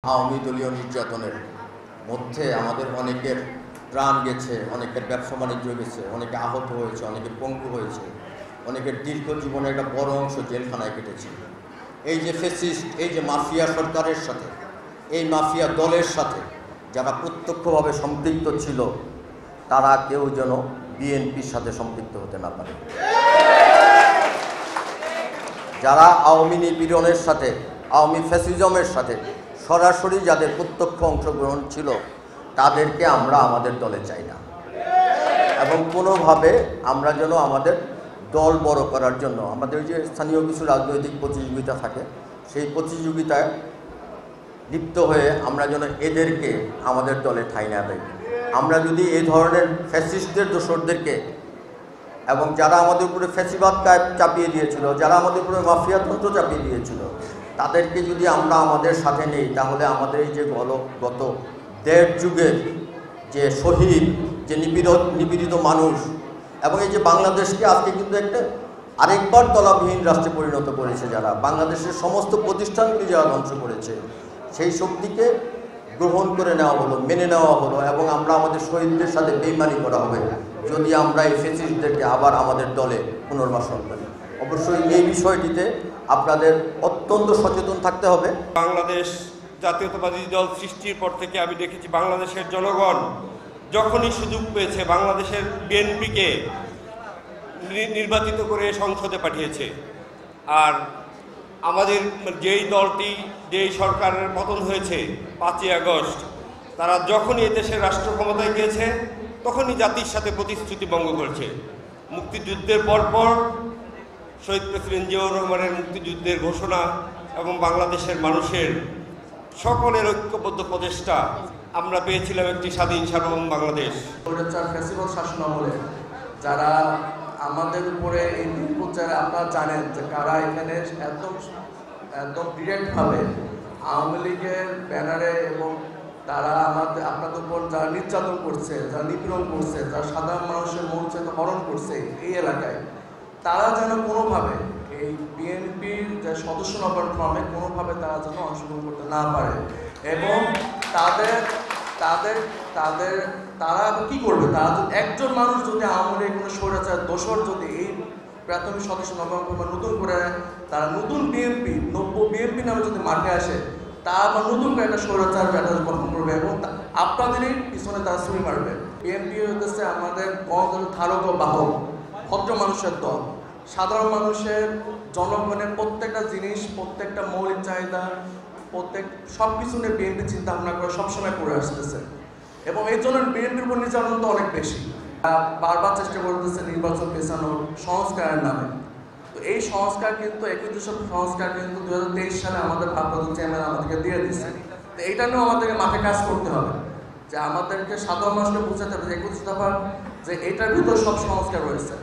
আওয়ামী দলীয় নির্যাতনের মধ্যে আমাদের অনেকের প্রাণ গেছে, অনেকের ব্যবসা বাণিজ্য গেছে, অনেকে আহত হয়েছে, অনেকে পঙ্গু হয়েছে, অনেকের দীর্ঘ জীবনে একটা বড় অংশ জেলখানায় কেটেছে। এই যে ফ্যাসিস্ট, এই যে মাফিয়া সরকারের সাথে, এই মাফিয়া দলের সাথে যারা প্রত্যক্ষভাবে সম্পৃক্ত ছিল, তারা কেউ যেন বিএনপির সাথে সম্পৃক্ত হতে না পারে। যারা আওয়ামী নিপীড়নের সাথে, আওয়ামী ফ্যাসিজমের সাথে সরাসরি যাদের প্রত্যক্ষ অংশগ্রহণ ছিল, তাদেরকে আমরা আমাদের দলে চাই না। এবং কোনোভাবে আমরা যেন আমাদের দল বড় করার জন্য আমাদের যে স্থানীয় কিছু রাজনৈতিক প্রতিযোগিতা থাকে, সেই প্রতিযোগিতায় লিপ্ত হয়ে আমরা যেন এদেরকে আমাদের দলে ঠাঁই না দেই। আমরা যদি এই ধরনের ফ্যাসিস্টদের দোসরদেরকে এবং যারা আমাদের উপরে ফ্যাসিবাদ চাপিয়ে দিয়েছিল, যারা আমাদের উপরে মাফিয়া তন্ত্র চাপিয়ে দিয়েছিল, তাদেরকে যদি আমরা আমাদের সাথে নেই, তাহলে আমাদের এই যে গত দেড় যুগের যে শহীদ, যে নিপীড়িত মানুষ, এবং এই যে বাংলাদেশকে আজকে কিন্তু একটা আরেকবার তলাবিহীন রাষ্ট্রে পরিণত করেছে, যারা বাংলাদেশের সমস্ত প্রতিষ্ঠানগুলি যারা ধ্বংস করেছে, সেই শক্তিকে গ্রহণ করে নেওয়া হলো, মেনে নেওয়া হলো, এবং আমরা আমাদের শহীদদের সাথে বেইমানি করা হবে যদি আমরা এই ফ্যাসিস্টদেরকে আবার আমাদের দলে পুনর্বাসন করি। অবশ্যই এই বিষয়টিতে আপনাদের অত্যন্ত সচেতন থাকতে হবে। বাংলাদেশ জাতীয়তাবাদী দল সৃষ্টির পর থেকে আমি দেখেছি বাংলাদেশের জনগণ যখনই সুযোগ পেয়েছে বাংলাদেশের বিএনপিকে নির্বাচিত করে সংসদে পাঠিয়েছে। আর আমাদের যেই দলটি, যেই সরকারের পতন হয়েছে 5ই আগস্ট, তারা যখনই এদেশের রাষ্ট্র ক্ষমতায় গিয়েছে তখনই জাতির সাথে প্রতিশ্রুতি ভঙ্গ করেছে। মুক্তিযুদ্ধের পরপর শহীদ প্রেসিডেন্ট জিয়াউর রহমানের মুক্তিযুদ্ধের ঘোষণা এবং বাংলাদেশের মানুষের সকলের ঐক্যবদ্ধ প্রচেষ্টা আমরা পেয়েছিলাম একটি স্বাধীন সার্বভৌম বাংলাদেশ। ফ্যাসিবাদ শাসন আমলে যারা আমাদের উপরে এই নির্যাতন, আপনারা জানেন যে কারা এখানে একদম ডিরেক্টভাবে আওয়ামী লীগের ব্যানারে, এবং তারা আপনাদের উপর যারা নির্যাতন করছে, যারা নিপীড়ন করছে, যারা সাধারণ মানুষের মৌচাকে হরণ করছে এই এলাকায়, তারা যেন কোনোভাবে এই বিএনপির যে সদস্য নবায়ন ফর্মে কোনোভাবে তারা যেন অংশগ্রহণ করতে না পারে। এবং তারা কি করবে, তারা যদি একজন মানুষ যদি আওয়ামী লীগ কোনো স্বৈরাচার দোসর যদি এই প্রাথমিক সদস্য নবায়ন ফর্মে নতুন করে তারা নতুন বিএনপি, নব্য বিএনপি নামে যদি মাঠে আসে, তা আবার নতুন করে একটা স্বৈরাচার ব্যাটার গঠন করবে এবং আপনাদেরই পিছনে তারা ছুরি মারবে। বিএনপি হচ্ছে আমাদের গণতন্ত্রের ধারক ও বাহক, ভদ্র মানুষের দল। সাধারণ মানুষের, জনগণের প্রত্যেকটা জিনিস, প্রত্যেকটা মৌলিক চাহিদা, সব কিছু নিয়ে বিএনপি চিন্তা ভাবনা করে সবসময় করে আসতেছে। এবং এই জন্য বিএনপির উপর নির্যাতন তো অনেক বেশি। বারবার চেষ্টা করতেছে নির্বাচন পেছানোর সংস্কারের নামে। তো এই সংস্কার কিন্তু 21 সংস্কার কিন্তু 2023 সালে আমাদের ভারপ্রাপ্ত চেয়ারম্যান আমাদেরকে দিয়ে দিচ্ছে। তো এইটা নিয়েও আমাদেরকে মাঠে কাজ করতে হবে, যে আমাদেরকে সাধারণ মানুষকে বোঝাতে হবে যে 21 দফা যে এটার ভিতর সব সংস্কার রয়েছে।